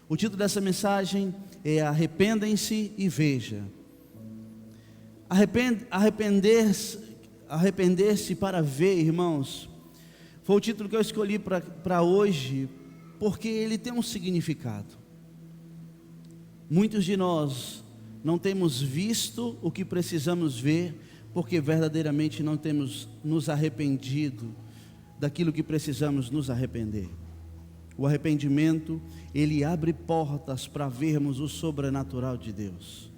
O título dessa mensagem é Arrependem-se e Veja. Arrepender-se para ver, irmãos, foi o título que eu escolhi para hoje, porque ele tem um significado. Muitos de nós não temos visto o que precisamos ver, porque verdadeiramente não temos nos arrependido daquilo que precisamos nos arrepender. O arrependimento, ele abre portas para vermos o sobrenatural de Deus.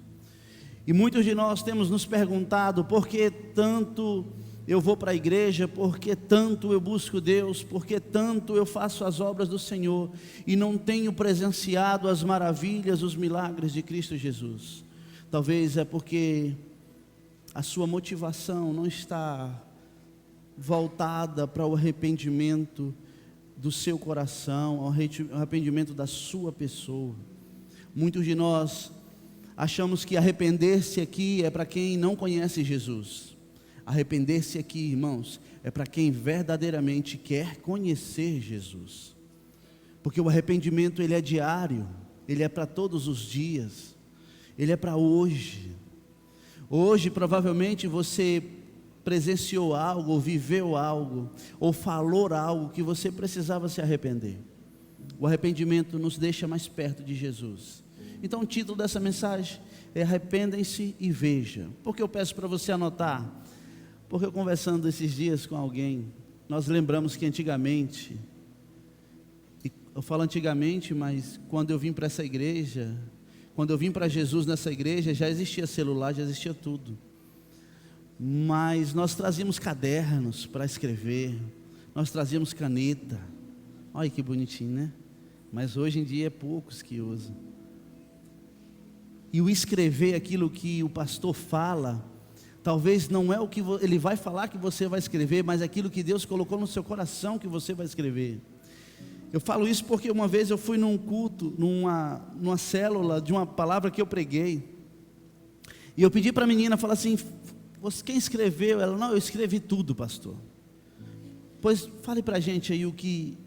E muitos de nós temos nos perguntado: por que tanto eu vou para a igreja, por que tanto eu busco Deus, por que tanto eu faço as obras do Senhor e não tenho presenciado as maravilhas, os milagres de Cristo Jesus? Talvez é porque a sua motivação não está voltada para o arrependimento do seu coração, ao arrependimento da sua pessoa. Muitos de nós achamos que arrepender-se aqui é para quem não conhece Jesus. Arrepender-se aqui, irmãos, é para quem verdadeiramente quer conhecer Jesus. Porque o arrependimento, ele é diário, ele é para todos os dias, ele é para hoje. Hoje provavelmente você presenciou algo, ou viveu algo, ou falou algo que você precisava se arrepender. O arrependimento nos deixa mais perto de Jesus. Então o título dessa mensagem é Arrependem-se e Veja. Por que eu peço para você anotar? Porque eu conversando esses dias com alguém, nós lembramos que antigamente, e eu falo antigamente, mas quando eu vim para essa igreja, quando eu vim para Jesus nessa igreja, já existia celular, já existia tudo. Mas nós trazíamos cadernos para escrever, nós trazíamos caneta. Olha que bonitinho, né? Mas hoje em dia é poucos que usam. E o escrever aquilo que o pastor fala, talvez não é o que ele vai falar que você vai escrever, mas aquilo que Deus colocou no seu coração que você vai escrever. Eu falo isso porque uma vez eu fui num culto, numa célula de uma palavra que eu preguei, e eu pedi para a menina, falar assim: quem escreveu? Ela: não, eu escrevi tudo, pastor. Pois fale para a gente aí o que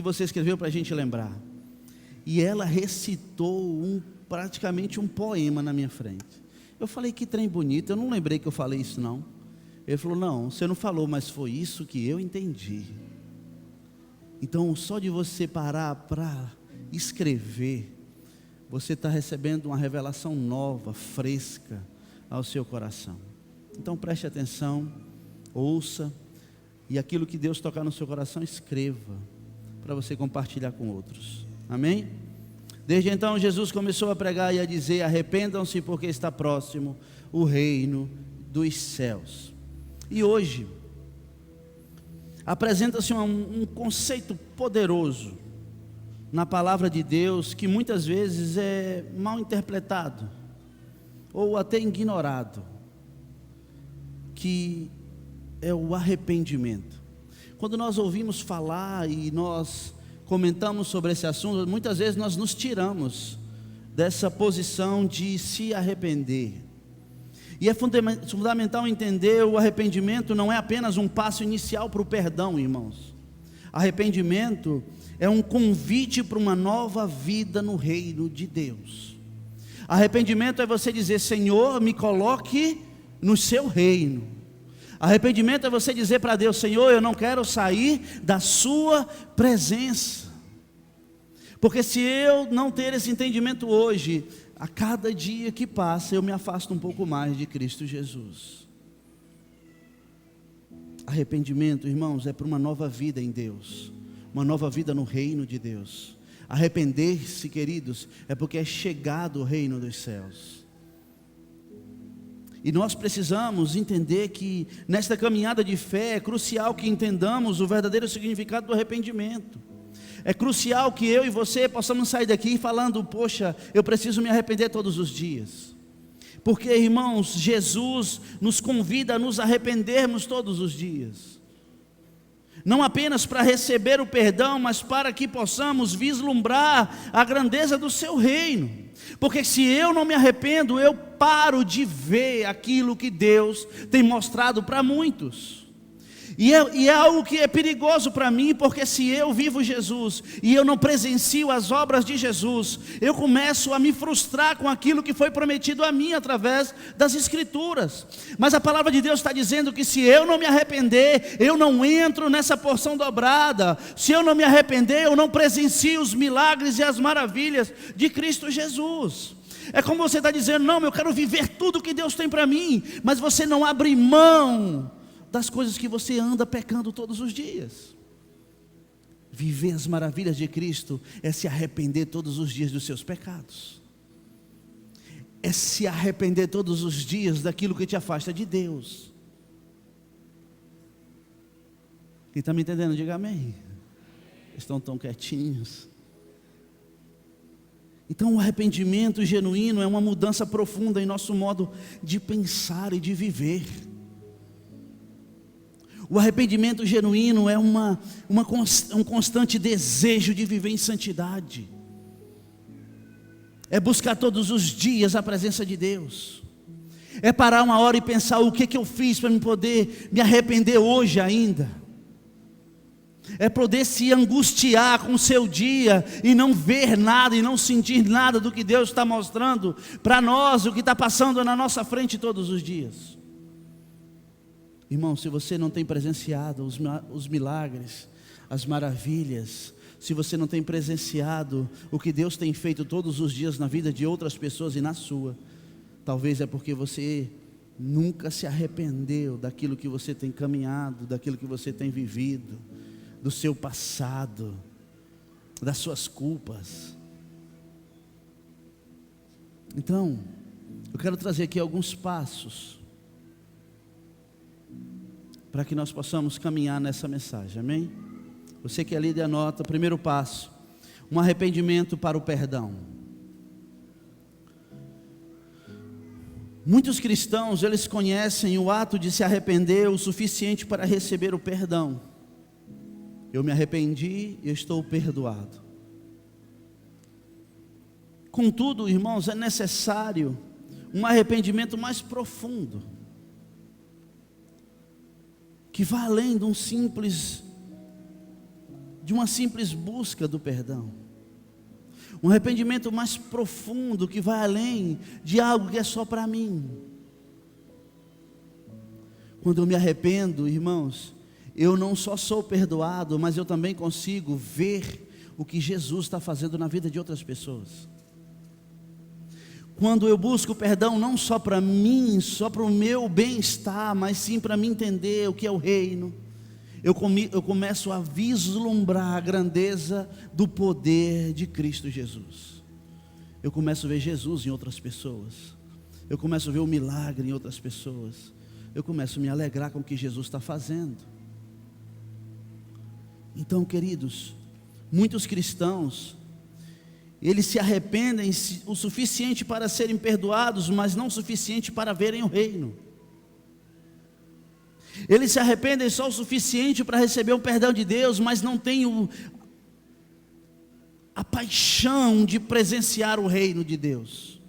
você escreveu para a gente lembrar. E ela recitou praticamente um poema na minha frente. Eu falei: que trem bonito, eu não lembrei que eu falei isso não. Ele falou: não, você não falou, mas foi isso que eu entendi. Então só de você parar para escrever, você está recebendo uma revelação nova, fresca ao seu coração. Então preste atenção, ouça, e aquilo que Deus tocar no seu coração, escreva, para você compartilhar com outros. Amém? Desde então Jesus começou a pregar e a dizer: arrependam-se, porque está próximo o reino dos céus. E hoje apresenta-se um conceito poderoso na palavra de Deus, que muitas vezes é mal interpretado ou até ignorado, que é o arrependimento. Quando nós ouvimos falar e nós comentamos sobre esse assunto, muitas vezes nós nos tiramos dessa posição de se arrepender. E é fundamental entender: o arrependimento não é apenas um passo inicial para o perdão, irmãos. Arrependimento é um convite para uma nova vida no reino de Deus. Arrependimento é você dizer: Senhor, me coloque no seu reino. Arrependimento é você dizer para Deus: Senhor, eu não quero sair da sua presença. Porque se eu não ter esse entendimento hoje, a cada dia que passa eu me afasto um pouco mais de Cristo Jesus. Arrependimento, irmãos, é para uma nova vida em Deus, uma nova vida no reino de Deus. Arrepender-se, queridos, é porque é chegado o reino dos céus. E nós precisamos entender que nesta caminhada de fé é crucial que entendamos o verdadeiro significado do arrependimento. É crucial que eu e você possamos sair daqui falando: poxa, eu preciso me arrepender todos os dias. Porque, irmãos, Jesus nos convida a nos arrependermos todos os dias. Não apenas para receber o perdão, mas para que possamos vislumbrar a grandeza do seu reino. Porque se eu não me arrependo, eu paro de ver aquilo que Deus tem mostrado para muitos. E é algo que é perigoso para mim, porque se eu vivo Jesus e eu não presencio as obras de Jesus, eu começo a me frustrar com aquilo que foi prometido a mim através das Escrituras. Mas a palavra de Deus está dizendo que se eu não me arrepender, eu não entro nessa porção dobrada. Se eu não me arrepender, eu não presencio os milagres e as maravilhas de Cristo Jesus. É como você está dizendo: não, eu quero viver tudo que Deus tem para mim, mas você não abre mão das coisas que você anda pecando todos os dias. Viver as maravilhas de Cristo é se arrepender todos os dias dos seus pecados, é se arrepender todos os dias daquilo que te afasta de Deus. Quem está me entendendo, diga amém. Estão tão quietinhos. Então o arrependimento genuíno é uma mudança profunda em nosso modo de pensar e de viver. O arrependimento genuíno é um constante desejo de viver em santidade. É buscar todos os dias a presença de Deus. É parar uma hora e pensar: o que eu fiz para poder me arrepender hoje ainda? É poder se angustiar com o seu dia e não ver nada e não sentir nada do que Deus está mostrando para nós, o que está passando na nossa frente todos os dias. Irmão, se você não tem presenciado os milagres, as maravilhas, se você não tem presenciado o que Deus tem feito todos os dias na vida de outras pessoas e na sua, talvez é porque você nunca se arrependeu daquilo que você tem caminhado, daquilo que você tem vivido, do seu passado, das suas culpas. Então, eu quero trazer aqui alguns passos para que nós possamos caminhar nessa mensagem, amém? Você que é líder, anota. Primeiro passo: um arrependimento para o perdão. Muitos cristãos, eles conhecem o ato de se arrepender o suficiente para receber o perdão. Eu me arrependi e estou perdoado. Contudo, irmãos, é necessário um arrependimento mais profundo, que vai além de uma simples busca do perdão. Um arrependimento mais profundo, que vai além de algo que é só para mim. Quando eu me arrependo, irmãos, eu não só sou perdoado, mas eu também consigo ver o que Jesus está fazendo na vida de outras pessoas. Quando eu busco perdão, não só para mim, só para o meu bem-estar, mas sim para me entender o que é o reino, eu começo a vislumbrar a grandeza do poder de Cristo Jesus. Eu começo a ver Jesus em outras pessoas, eu começo a ver o milagre em outras pessoas, eu começo a me alegrar com o que Jesus está fazendo. Então, queridos, muitos cristãos, eles se arrependem o suficiente para serem perdoados, mas não o suficiente para verem o reino. Eles se arrependem só o suficiente para receber o perdão de Deus, mas não têm a paixão de presenciar o reino de Deus,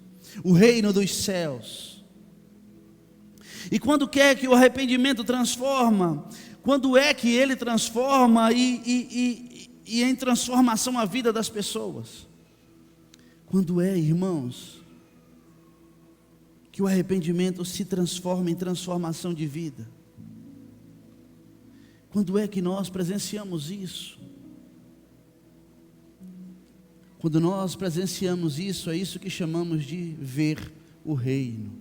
o reino dos céus. E quando quer que o arrependimento transforma, quando é que ele transforma e em transformação a vida das pessoas? Quando é, irmãos, que o arrependimento se transforma em transformação de vida? Quando é que nós presenciamos isso? Quando nós presenciamos isso, é isso que chamamos de ver o reino.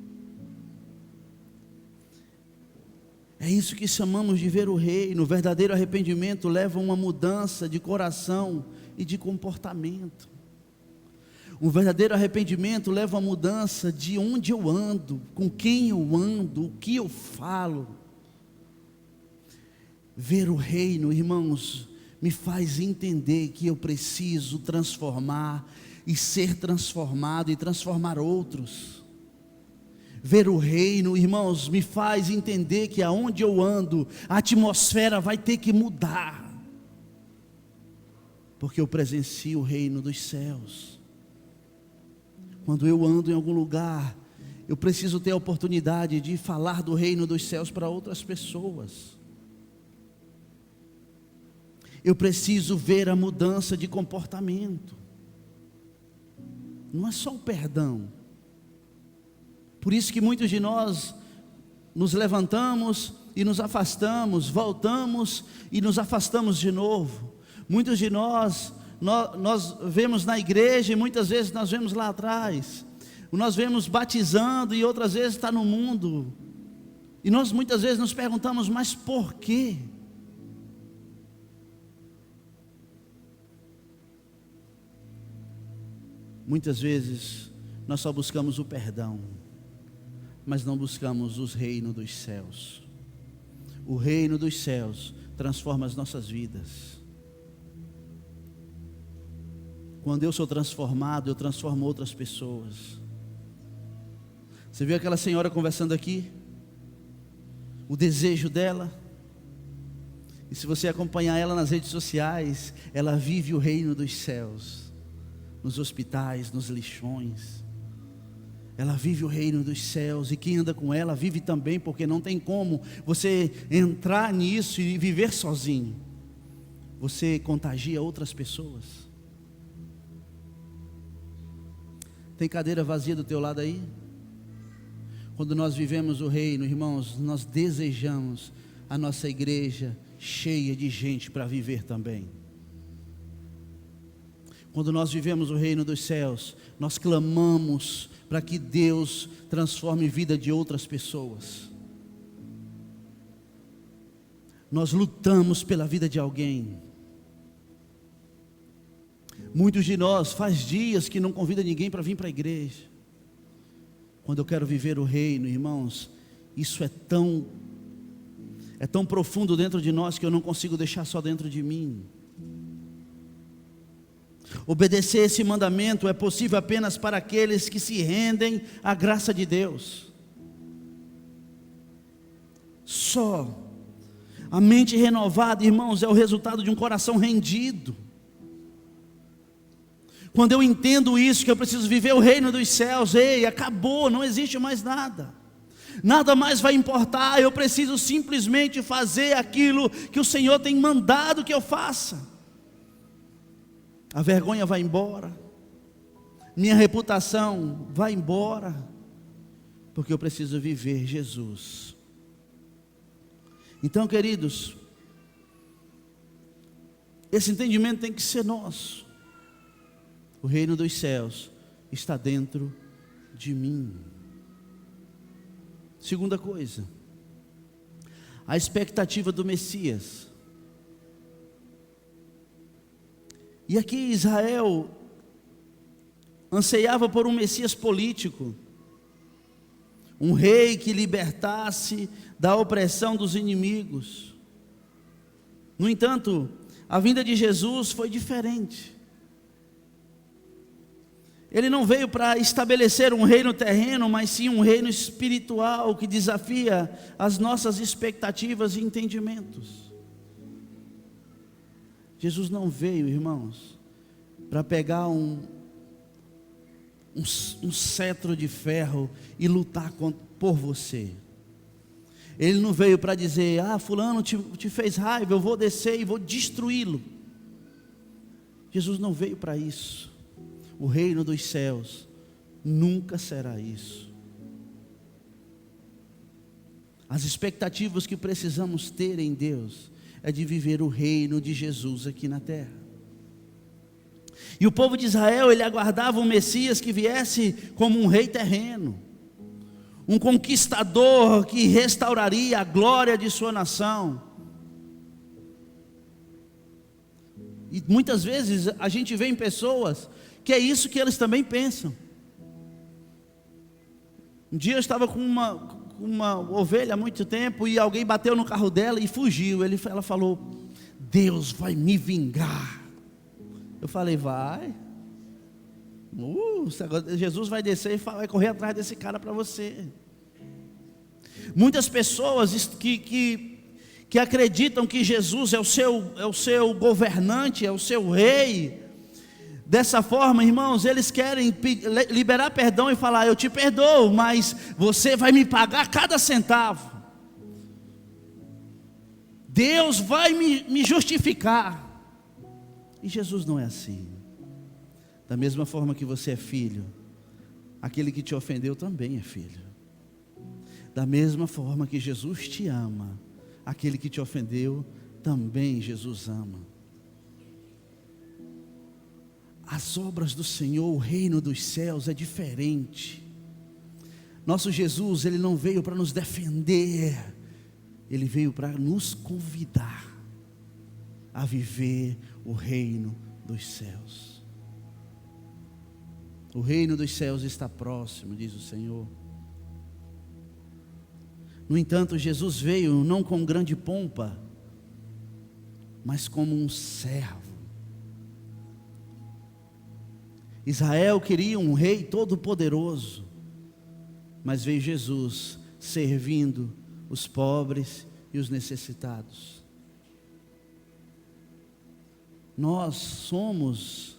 É isso que chamamos de ver o reino. O verdadeiro arrependimento leva a uma mudança de coração e de comportamento. O verdadeiro arrependimento leva a mudança de onde eu ando, com quem eu ando, o que eu falo. Ver o reino, irmãos, me faz entender que eu preciso transformar e ser transformado e transformar outros. Ver o reino, irmãos, me faz entender que aonde eu ando, a atmosfera vai ter que mudar, porque eu presencio o reino dos céus. Quando eu ando em algum lugar, eu preciso ter a oportunidade de falar do reino dos céus para outras pessoas. Eu preciso ver a mudança de comportamento. Não é só o perdão. Por isso que muitos de nós nos levantamos e nos afastamos, voltamos e nos afastamos de novo. Muitos de nós vemos na igreja e muitas vezes nós vemos lá atrás. Nós vemos batizando e outras vezes está no mundo. E nós muitas vezes nos perguntamos, mas por quê? Muitas vezes nós só buscamos o perdão, mas não buscamos o reino dos céus. O reino dos céus transforma as nossas vidas. Quando eu sou transformado, eu transformo outras pessoas. Você viu aquela senhora conversando aqui? O desejo dela. E se você acompanhar ela nas redes sociais, ela vive o reino dos céus. Nos hospitais, nos lixões. Ela vive o reino dos céus. E quem anda com ela vive também, porque não tem como você entrar nisso e viver sozinho. Você contagia outras pessoas. Tem cadeira vazia do teu lado aí? Quando nós vivemos o reino, irmãos, nós desejamos a nossa igreja cheia de gente para viver também. Quando nós vivemos o reino dos céus, nós clamamos para que Deus transforme a vida de outras pessoas. Nós lutamos pela vida de alguém. Muitos de nós faz dias que não convida ninguém para vir para a igreja. Quando eu quero viver o reino, irmãos, isso é tão profundo dentro de nós que eu não consigo deixar só dentro de mim. Obedecer esse mandamento é possível apenas para aqueles que se rendem à graça de Deus. Só a mente renovada, irmãos, é o resultado de um coração rendido. Quando eu entendo isso, que eu preciso viver o reino dos céus, acabou, não existe mais nada. Nada mais vai importar, eu preciso simplesmente fazer aquilo que o Senhor tem mandado que eu faça. A vergonha vai embora, minha reputação vai embora, porque eu preciso viver Jesus. Então, queridos, esse entendimento tem que ser nosso. O reino dos céus está dentro de mim. Segunda coisa, a expectativa do Messias. E aqui Israel anseiava por um Messias político, um rei que libertasse da opressão dos inimigos. No entanto, a vinda de Jesus foi diferente. Ele não veio para estabelecer um reino terreno, mas sim um reino espiritual que desafia as nossas expectativas e entendimentos. Jesus não veio, irmãos, para pegar um cetro de ferro e lutar por você. Ele não veio para dizer, fulano te fez raiva, eu vou descer e vou destruí-lo. Jesus não veio para isso. O reino dos céus nunca será isso. As expectativas que precisamos ter em Deus é de viver o reino de Jesus aqui na terra. E o povo de Israel, ele aguardava um Messias que viesse como um rei terreno, um conquistador que restauraria a glória de sua nação. E muitas vezes a gente vê em pessoas que é isso que eles também pensam. Um dia eu estava com uma ovelha há muito tempo e alguém bateu no carro dela e fugiu. Ela falou, Deus vai me vingar. Eu falei, vai. Jesus vai descer e vai correr atrás desse cara para você. Muitas pessoas que acreditam que Jesus é o seu governante, é o seu rei. Dessa forma, irmãos, eles querem liberar perdão e falar, eu te perdoo, mas você vai me pagar cada centavo. Deus vai me justificar. E Jesus não é assim. Da mesma forma que você é filho, aquele que te ofendeu também é filho. Da mesma forma que Jesus te ama, aquele que te ofendeu também Jesus ama. As obras do Senhor, o reino dos céus é diferente. Nosso Jesus, Ele não veio para nos defender, Ele veio para nos convidar a viver o reino dos céus. O reino dos céus está próximo, diz o Senhor. No entanto, Jesus veio não com grande pompa, mas como um servo. Israel queria um rei todo-poderoso, mas veio Jesus servindo os pobres e os necessitados. Nós somos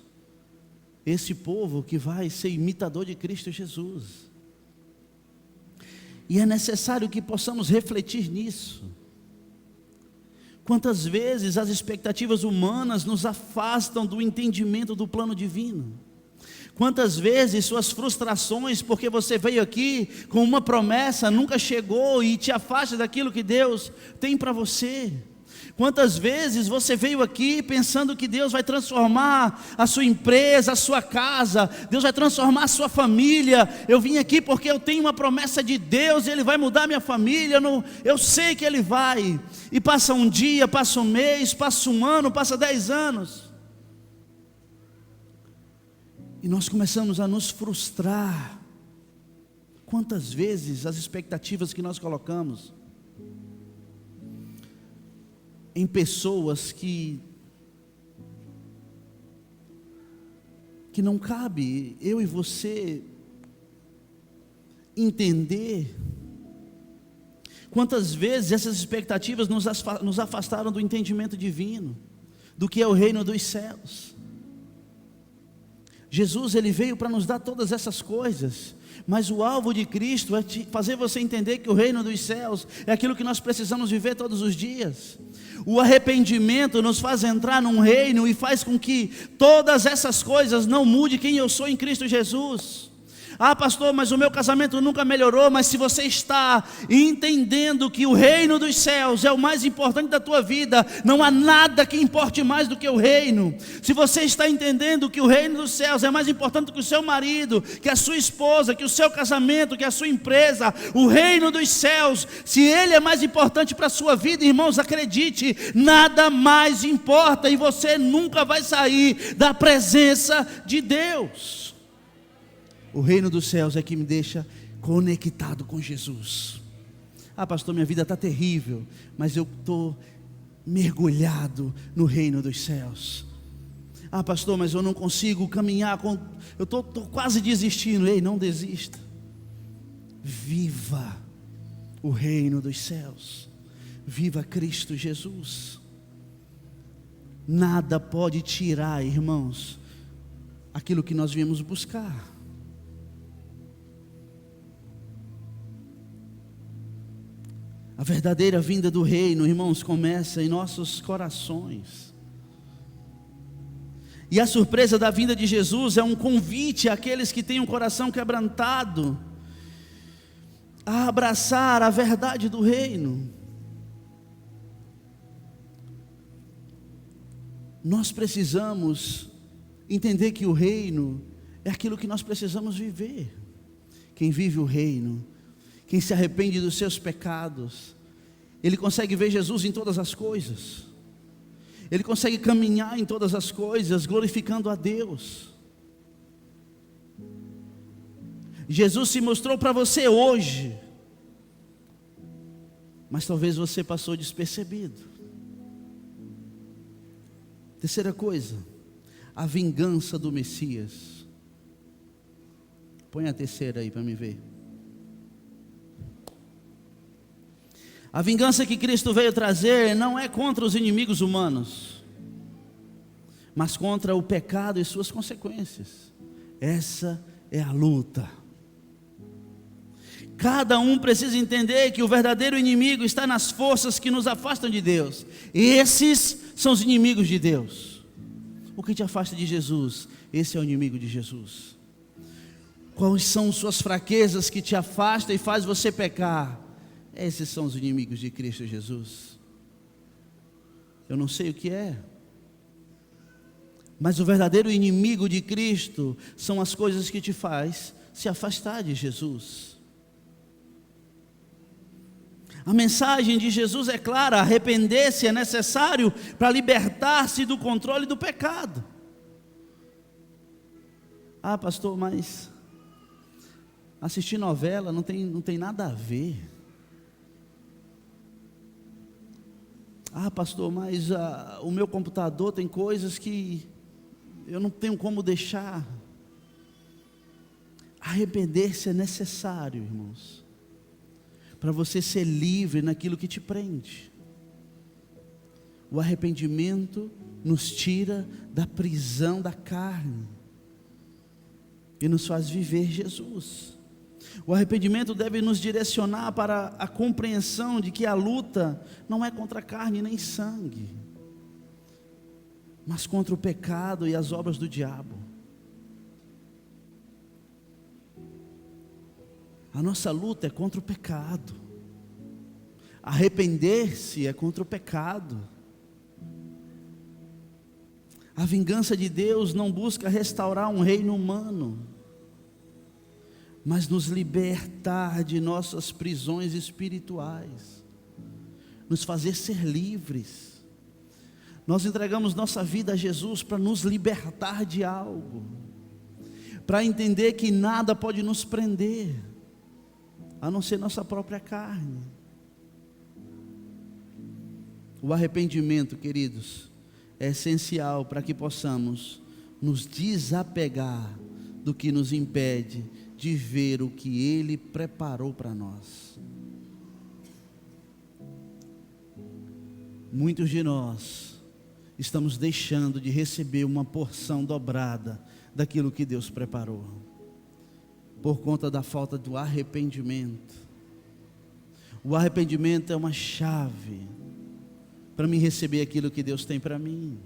esse povo que vai ser imitador de Cristo Jesus. E é necessário que possamos refletir nisso. Quantas vezes as expectativas humanas nos afastam do entendimento do plano divino? Quantas vezes suas frustrações, porque você veio aqui com uma promessa, nunca chegou e te afasta daquilo que Deus tem para você? Quantas vezes você veio aqui pensando que Deus vai transformar a sua empresa, a sua casa, Deus vai transformar a sua família? Eu vim aqui porque eu tenho uma promessa de Deus, Ele vai mudar minha família, eu sei que Ele vai. E passa um dia, passa um mês, passa um ano, passa 10 anos. E nós começamos a nos frustrar. Quantas vezes as expectativas que nós colocamos em pessoas que não cabe eu e você entender. Quantas vezes essas expectativas nos afastaram do entendimento divino, do que é o reino dos céus. Jesus, Ele veio para nos dar todas essas coisas, mas o alvo de Cristo é fazer você entender que o reino dos céus é aquilo que nós precisamos viver todos os dias. O arrependimento nos faz entrar num reino e faz com que todas essas coisas não mudem quem eu sou em Cristo Jesus. Ah, pastor, mas o meu casamento nunca melhorou. Mas se você está entendendo que o reino dos céus é o mais importante da tua vida, não há nada que importe mais do que o reino. Se você está entendendo que o reino dos céus é mais importante que o seu marido, que a sua esposa, que o seu casamento, que a sua empresa, o reino dos céus, se ele é mais importante para a sua vida, irmãos, acredite, nada mais importa e você nunca vai sair da presença de Deus. O reino dos céus é que me deixa conectado com Jesus. Ah, pastor, minha vida está terrível, mas eu estou mergulhado no reino dos céus. Ah, pastor, mas eu não consigo caminhar, eu estou quase desistindo. Ei, não desista. Viva o reino dos céus. Viva Cristo Jesus. Nada pode tirar, irmãos, aquilo que nós viemos buscar. A verdadeira vinda do reino, irmãos, começa em nossos corações. E a surpresa da vinda de Jesus é um convite àqueles que têm um coração quebrantado a abraçar a verdade do reino. Nós precisamos entender que o reino é aquilo que nós precisamos viver. Quem vive o reino, quem se arrepende dos seus pecados, ele consegue ver Jesus em todas as coisas. Ele consegue caminhar em todas as coisas, glorificando a Deus. Jesus se mostrou para você hoje, mas talvez você passou despercebido. Terceira coisa, a vingança do Messias. Põe a terceira aí para me ver. A vingança que Cristo veio trazer não é contra os inimigos humanos, mas contra o pecado e suas consequências. Essa é a luta. Cada um precisa entender que o verdadeiro inimigo está nas forças que nos afastam de Deus. Esses são os inimigos de Deus. O que te afasta de Jesus? Esse é o inimigo de Jesus. Quais são suas fraquezas que te afastam e faz você pecar? Esses são os inimigos de Cristo Jesus. Eu não sei o que é, mas o verdadeiro inimigo de Cristo são as coisas que te faz se afastar de Jesus. A mensagem de Jesus é clara: arrepender-se é necessário para libertar-se do controle do pecado. Ah, pastor, mas assistir novela não tem nada a ver. Ah, pastor, mas o meu computador tem coisas que eu não tenho como deixar. Arrepender-se é necessário, irmãos, para você ser livre naquilo que te prende. O arrependimento nos tira da prisão da carne e nos faz viver Jesus. O arrependimento deve nos direcionar para a compreensão de que a luta não é contra carne nem sangue, mas contra o pecado e as obras do diabo. A nossa luta é contra o pecado. Arrepender-se é contra o pecado. A vingança de Deus não busca restaurar um reino humano, mas nos libertar de nossas prisões espirituais, nos fazer ser livres. Nós entregamos nossa vida a Jesus para nos libertar de algo, para entender que nada pode nos prender, a não ser nossa própria carne. O arrependimento, queridos, é essencial para que possamos nos desapegar do que nos impede de ver o que Ele preparou para nós. Muitos de nós estamos deixando de receber uma porção dobrada daquilo que Deus preparou, por conta da falta do arrependimento. O arrependimento é uma chave para mim receber aquilo que Deus tem para mim.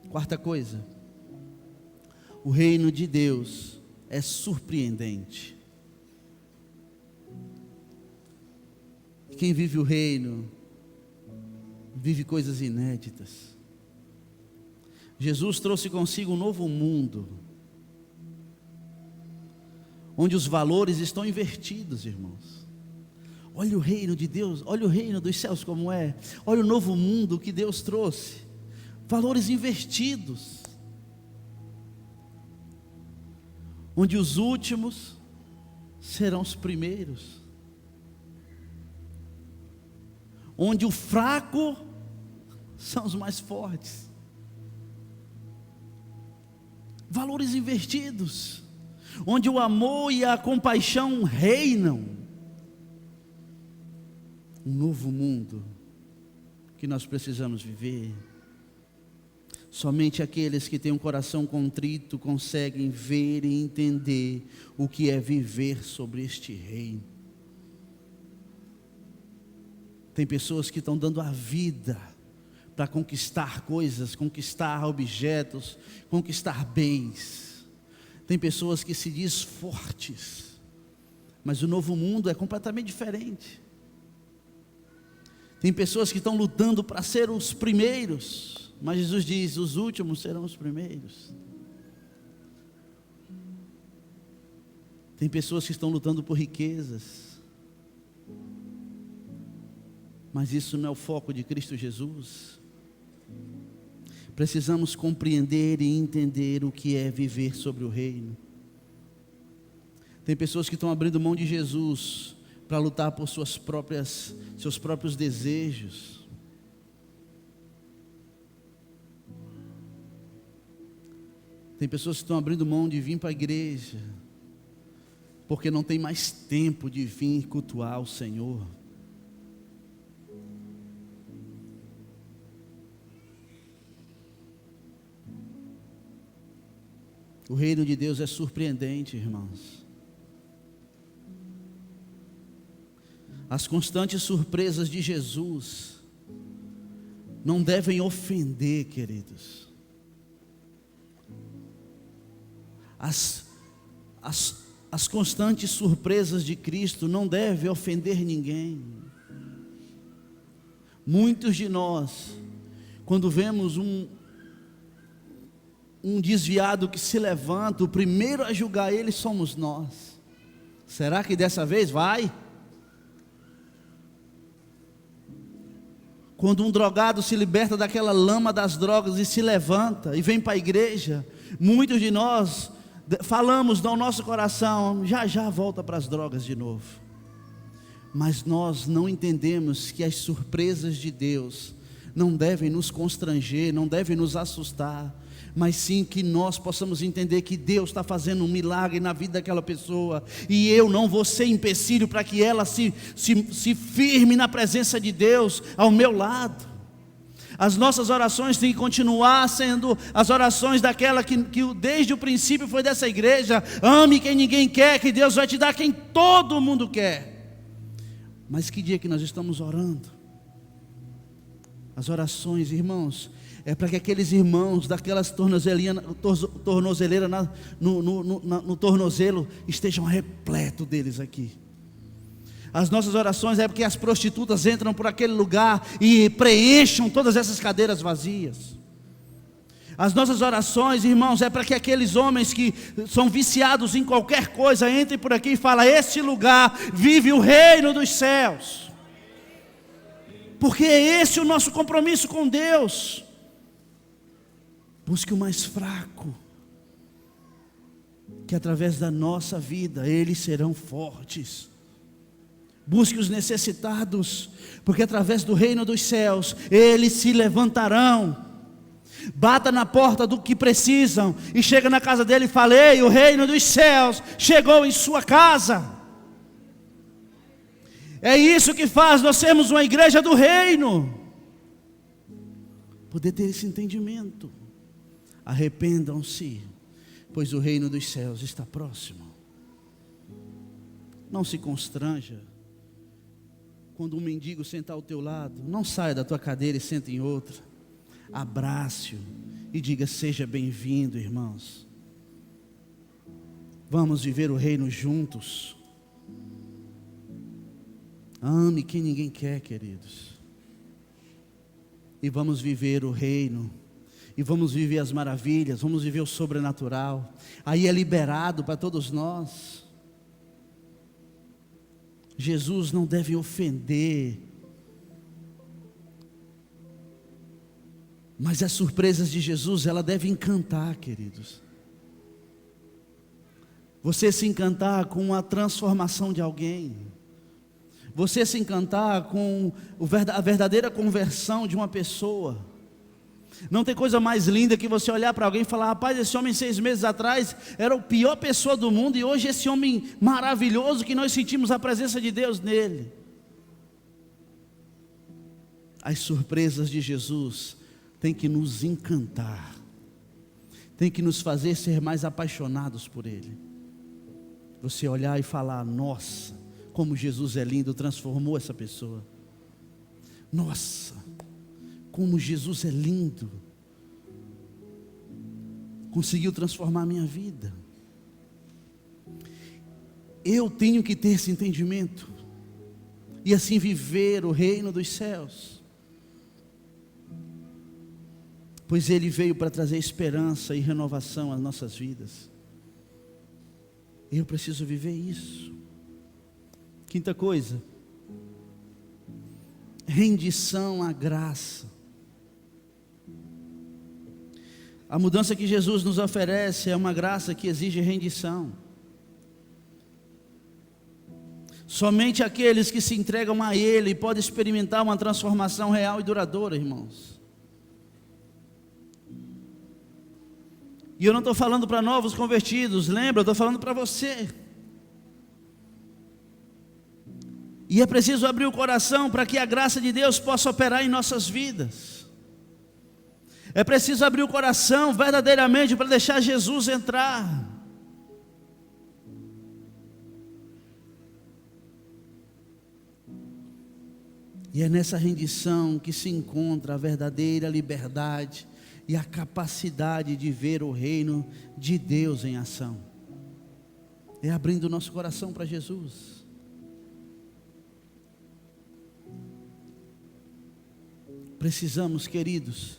Quarta coisa, o reino de Deus é surpreendente. Quem vive o reino, vive coisas inéditas. Jesus trouxe consigo um novo mundo, onde os valores estão invertidos, irmãos. Olha o reino de Deus, olha o reino dos céus como é. Olha o novo mundo que Deus trouxe. Valores invertidos, onde os últimos serão os primeiros, onde o fraco são os mais fortes. Valores invertidos, onde o amor e a compaixão reinam. Um novo mundo que nós precisamos viver. Somente aqueles que têm um coração contrito conseguem ver e entender o que é viver sobre este reino. Tem pessoas que estão dando a vida para conquistar coisas, conquistar objetos, conquistar bens. Tem pessoas que se dizem fortes, mas o novo mundo é completamente diferente. Tem pessoas que estão lutando para ser os primeiros, mas Jesus diz: os últimos serão os primeiros. Tem pessoas que estão lutando por riquezas, mas isso não é o foco de Cristo Jesus. Precisamos compreender e entender o que é viver sobre o reino. Tem pessoas que estão abrindo mão de Jesus para lutar por seus próprios desejos. Tem pessoas que estão abrindo mão de vir para a igreja, porque não tem mais tempo de vir cultuar o Senhor. O reino de Deus é surpreendente, irmãos. As constantes surpresas de Jesus não devem ofender, queridos. As constantes surpresas de Cristo não devem ofender ninguém. Muitos de nós, quando vemos um desviado que se levanta, o primeiro a julgar ele somos nós. Será que dessa vez vai? Quando um drogado se liberta daquela lama das drogas e se levanta e vem para a igreja, muitos de nós falamos no nosso coração, já volta para as drogas de novo. Mas nós não entendemos que as surpresas de Deus não devem nos constranger, não devem nos assustar, mas sim que nós possamos entender que Deus está fazendo um milagre na vida daquela pessoa, e eu não vou ser empecilho para que ela se firme na presença de Deus ao meu lado. As nossas orações têm que continuar sendo as orações daquela que desde o princípio foi dessa igreja: ame quem ninguém quer, que Deus vai te dar quem todo mundo quer. Mas que dia que nós estamos orando? As orações, irmãos, é para que aqueles irmãos daquelas tornozeleiras no tornozelo estejam repletos deles aqui. As nossas orações é porque as prostitutas entram por aquele lugar e preencham todas essas cadeiras vazias. As nossas orações, irmãos, é para que aqueles homens que são viciados em qualquer coisa entrem por aqui e falem: este lugar vive o reino dos céus. Porque é esse o nosso compromisso com Deus. Busque o mais fraco, que através da nossa vida eles serão fortes. Busque os necessitados, porque através do reino dos céus eles se levantarão. Bata na porta do que precisam e chega na casa dele e fala: ei, o reino dos céus chegou em sua casa. É isso que faz nós sermos uma igreja do reino. Poder ter esse entendimento. Arrependam-se, pois o reino dos céus está próximo. Não se constranja quando um mendigo sentar ao teu lado. Não saia da tua cadeira e senta em outra. Abrace-o e diga: seja bem-vindo, irmãos. Vamos viver o reino juntos. Ame quem ninguém quer, queridos. E vamos viver o reino. E vamos viver as maravilhas, vamos viver o sobrenatural. Aí é liberado para todos nós. Jesus não deve ofender, mas as surpresas de Jesus, ela deve encantar, queridos. Você se encantar com a transformação de alguém, você se encantar com a verdadeira conversão de uma pessoa. Não tem coisa mais linda que você olhar para alguém e falar: rapaz, esse homem 6 meses atrás era a pior pessoa do mundo, e hoje esse homem maravilhoso, que nós sentimos a presença de Deus nele. As surpresas de Jesus têm que nos encantar, tem que nos fazer ser mais apaixonados por Ele. Você olhar e falar: nossa, como Jesus é lindo, transformou essa pessoa. Nossa, como Jesus é lindo, conseguiu transformar a minha vida. Eu tenho que ter esse entendimento, e assim viver o reino dos céus, pois Ele veio para trazer esperança e renovação às nossas vidas. Eu preciso viver isso. Quinta coisa, rendição à graça. A mudança que Jesus nos oferece é uma graça que exige rendição. Somente aqueles que se entregam a Ele podem experimentar uma transformação real e duradoura, irmãos. E eu não estou falando para novos convertidos, lembra? Eu estou falando para você. E é preciso abrir o coração para que a graça de Deus possa operar em nossas vidas. É preciso abrir o coração verdadeiramente para deixar Jesus entrar. E é nessa rendição que se encontra a verdadeira liberdade e a capacidade de ver o reino de Deus em ação. É abrindo o nosso coração para Jesus. Precisamos, queridos,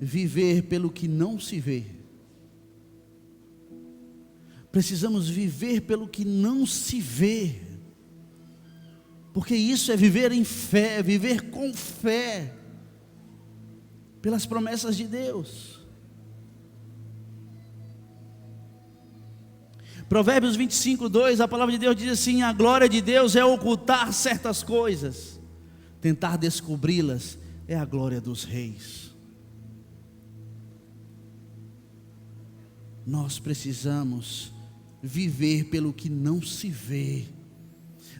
viver pelo que não se vê. Precisamos viver pelo que não se vê. Porque isso é viver em fé, viver com fé, pelas promessas de Deus. Provérbios 25:2, a palavra de Deus diz assim: a glória de Deus é ocultar certas coisas, tentar descobri-las é a glória dos reis. Nós precisamos viver pelo que não se vê,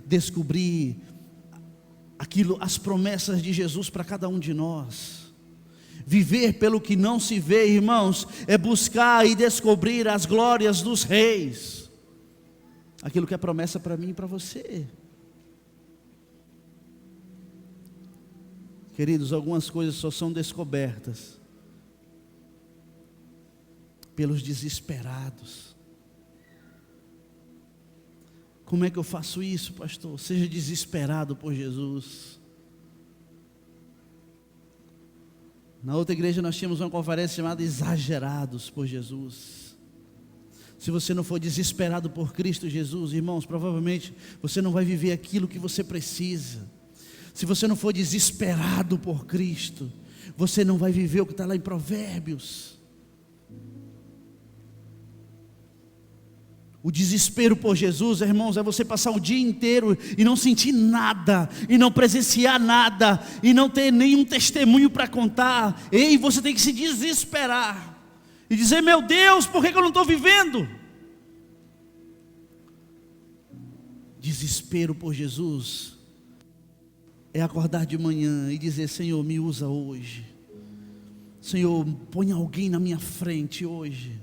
descobrir as promessas de Jesus para cada um de nós. Viver pelo que não se vê, irmãos, é buscar e descobrir as glórias dos reis, aquilo que é promessa para mim e para você. Queridos, algumas coisas só são descobertas pelos desesperados. Como é que eu faço isso, pastor? Seja desesperado por Jesus. Na outra igreja nós tínhamos uma conferência chamada Exagerados por Jesus. Se você não for desesperado por Cristo Jesus, irmãos, provavelmente você não vai viver aquilo que você precisa. Se você não for desesperado por Cristo, você não vai viver o que está lá em Provérbios. O desespero por Jesus, irmãos, é você passar o dia inteiro e não sentir nada, e não presenciar nada, e não ter nenhum testemunho para contar. Ei, você tem que se desesperar e dizer: meu Deus, por que eu não estou vivendo? Desespero por Jesus é acordar de manhã e dizer: Senhor, me usa hoje. Senhor, põe alguém na minha frente hoje.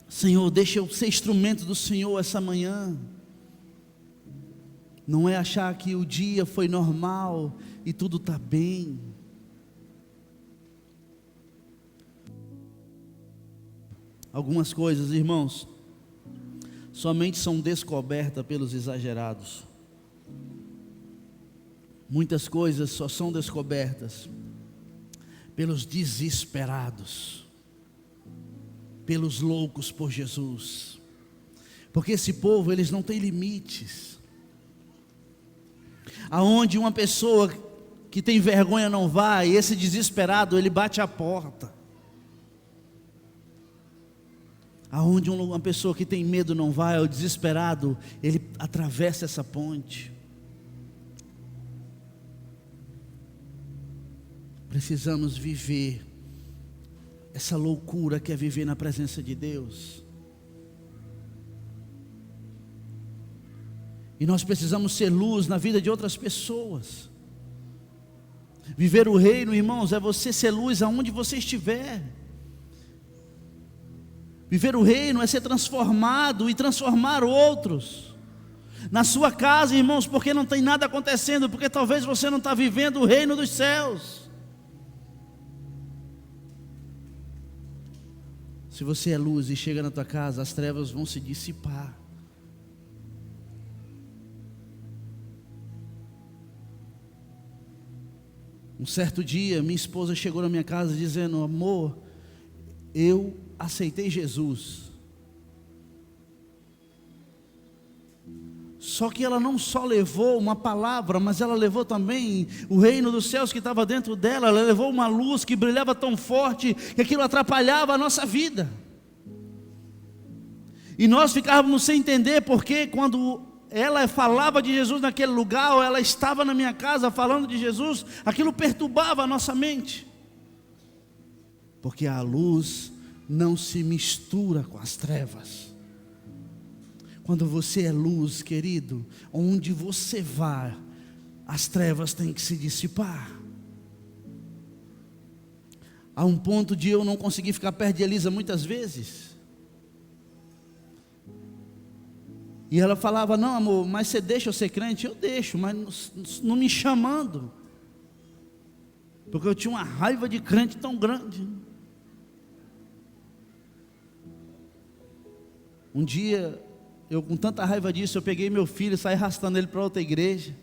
Senhor, deixa eu ser instrumento do Senhor essa manhã. Não é achar que o dia foi normal e tudo está bem. Algumas coisas, irmãos, somente são descobertas pelos exagerados. Muitas coisas só são descobertas pelos desesperados, pelos loucos por Jesus. Porque esse povo, eles não têm limites. Aonde uma pessoa que tem vergonha não vai, esse desesperado, ele bate a porta. Aonde uma pessoa que tem medo não vai, o desesperado, ele atravessa essa ponte. Precisamos viver essa loucura que é viver na presença de Deus. E nós precisamos ser luz na vida de outras pessoas. Viver o reino, irmãos, é você ser luz aonde você estiver. Viver o reino é ser transformado e transformar outros. Na sua casa, irmãos, porque não tem nada acontecendo, porque talvez você não está vivendo o reino dos céus. Se você é luz e chega na tua casa, as trevas vão se dissipar. Um certo dia, minha esposa chegou na minha casa dizendo: amor, eu aceitei Jesus. Só que ela não só levou uma palavra, mas ela levou também o reino dos céus que estava dentro dela. Ela levou uma luz que brilhava tão forte que aquilo atrapalhava a nossa vida. E nós ficávamos sem entender porque quando ela falava de Jesus naquele lugar, ou ela estava na minha casa falando de Jesus, aquilo perturbava a nossa mente. Porque a luz não se mistura com as trevas. Quando você é luz, querido, onde você vai, as trevas têm que se dissipar. Há um ponto de eu não conseguir ficar perto de Elisa muitas vezes. E ela falava: não, amor, mas você deixa eu ser crente? Eu deixo, mas não me chamando, porque eu tinha uma raiva de crente tão grande. Um dia, eu com tanta raiva disso, eu peguei meu filho e saí arrastando ele para outra igreja.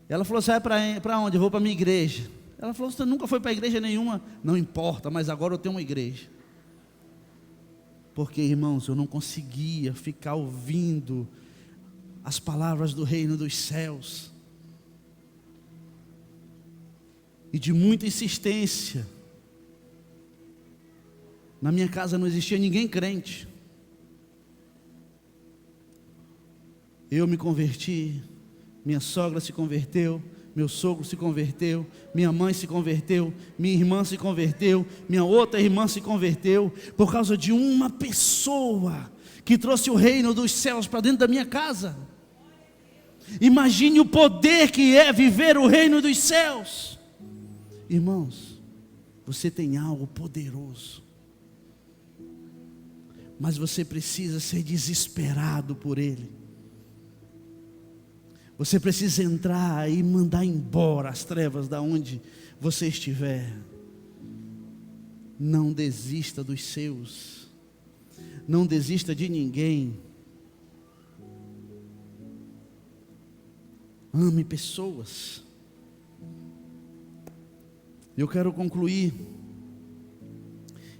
Ela falou: você vai para onde? Eu vou para a minha igreja. Ela falou: você nunca foi para igreja nenhuma? Não importa, mas agora eu tenho uma igreja. Porque, irmãos, eu não conseguia ficar ouvindo as palavras do reino dos céus. E de muita insistência. Na minha casa não existia ninguém crente. Eu me converti, minha sogra se converteu, meu sogro se converteu, minha mãe se converteu, minha irmã se converteu, minha outra irmã se converteu, por causa de uma pessoa que trouxe o reino dos céus para dentro da minha casa. Imagine o poder que é viver o reino dos céus. Irmãos, você tem algo poderoso, mas você precisa ser desesperado por ele. Você precisa entrar e mandar embora as trevas da onde você estiver. Não desista dos seus. Não desista de ninguém. Ame pessoas. Eu quero concluir.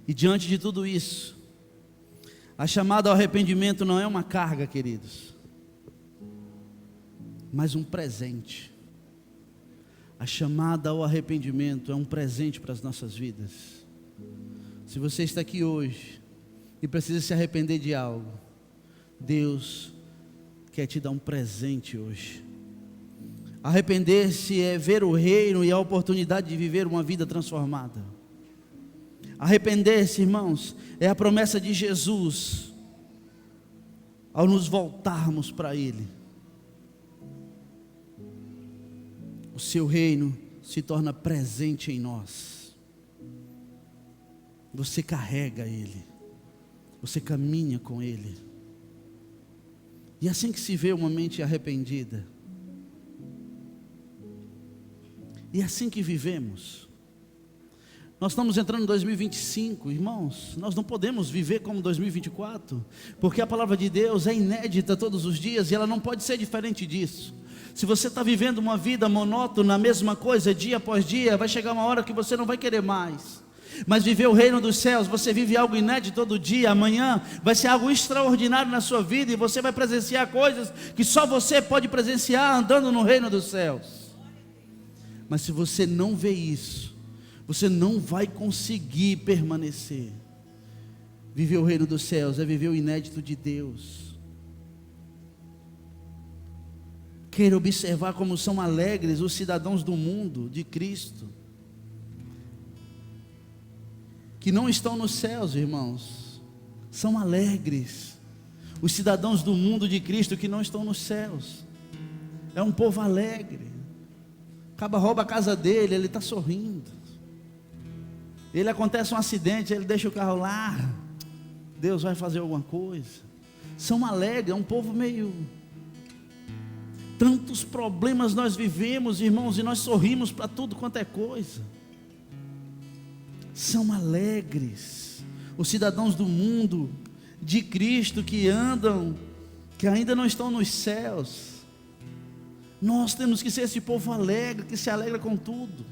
E diante de tudo isso, a chamada ao arrependimento não é uma carga, queridos, mas um presente. A chamada ao arrependimento é um presente para as nossas vidas. Se você está aqui hoje e precisa se arrepender de algo, Deus quer te dar um presente hoje. Arrepender-se é ver o reino e a oportunidade de viver uma vida transformada. Arrepender-se, irmãos, é a promessa de Jesus ao nos voltarmos para Ele. O seu reino se torna presente em nós. Você carrega Ele, você caminha com Ele. E assim que se vê uma mente arrependida, e assim que vivemos, nós estamos entrando em 2025, irmãos. Nós não podemos viver como 2024, porque a palavra de Deus é inédita todos os dias, e ela não pode ser diferente disso. Se você está vivendo uma vida monótona, a mesma coisa, dia após dia, vai chegar uma hora que você não vai querer mais. Mas viver o reino dos céus, você vive algo inédito todo dia. Amanhã vai ser algo extraordinário na sua vida, e você vai presenciar coisas que só você pode presenciar andando no reino dos céus. Mas se você não vê isso, você não vai conseguir permanecer. Viver o reino dos céus é viver o inédito de Deus. Queira observar como são alegres os cidadãos do mundo de Cristo, que não estão nos céus, irmãos. São alegres os cidadãos do mundo de Cristo que não estão nos céus. É um povo alegre. Acaba, rouba a casa dele, ele está sorrindo. Ele acontece um acidente, ele deixa o carro lá, Deus vai fazer alguma coisa. São alegres, é um povo meio... Tantos problemas nós vivemos, irmãos, e nós sorrimos para tudo quanto é coisa. São alegres os cidadãos do mundo de Cristo que andam, que ainda não estão nos céus. Nós temos que ser esse povo alegre, que se alegra com tudo.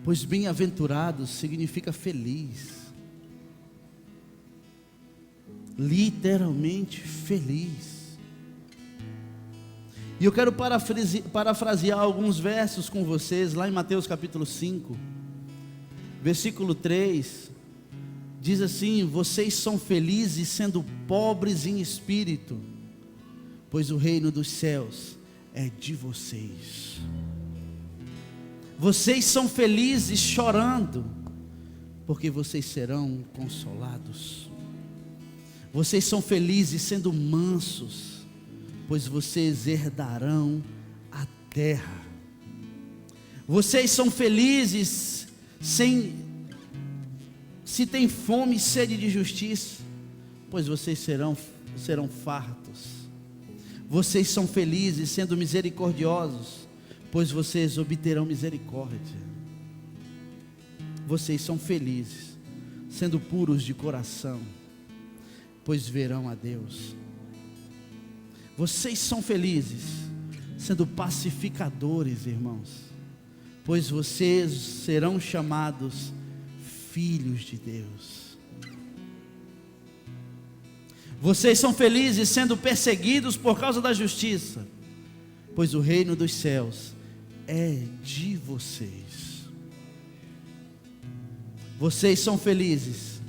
Pois bem-aventurados significa feliz. Literalmente feliz. E eu quero parafrasear alguns versos com vocês, lá em Mateus capítulo 5, versículo 3, diz assim: vocês são felizes sendo pobres em espírito, pois o reino dos céus é de vocês. Vocês são felizes chorando, porque vocês serão consolados. Vocês são felizes sendo mansos, pois vocês herdarão a terra. Vocês são felizes sem Se tem fome e sede de justiça, pois vocês serão fartos. Vocês são felizes sendo misericordiosos, pois vocês obterão misericórdia. Vocês são felizes sendo puros de coração, pois verão a Deus. Vocês são felizes sendo pacificadores, irmãos, pois vocês serão chamados filhos de Deus. Vocês são felizes sendo perseguidos por causa da justiça, pois o reino dos céus é de vocês. Vocês são felizes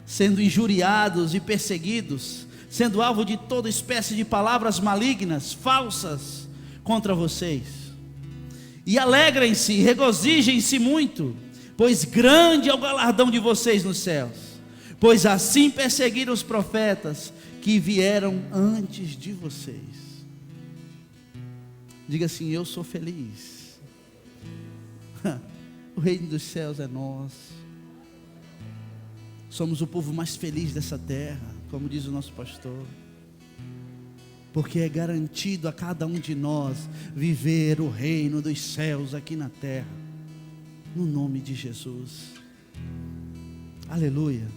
sendo injuriados e perseguidos, sendo alvo de toda espécie de palavras malignas, falsas contra vocês. E alegrem-se, regozijem-se muito, pois grande é o galardão de vocês nos céus, pois assim perseguiram os profetas que vieram antes de vocês. Diga assim: eu sou feliz. O reino dos céus é nosso. Somos o povo mais feliz dessa terra, como diz o nosso pastor, porque é garantido a cada um de nós viver o reino dos céus aqui na terra, no nome de Jesus. Aleluia.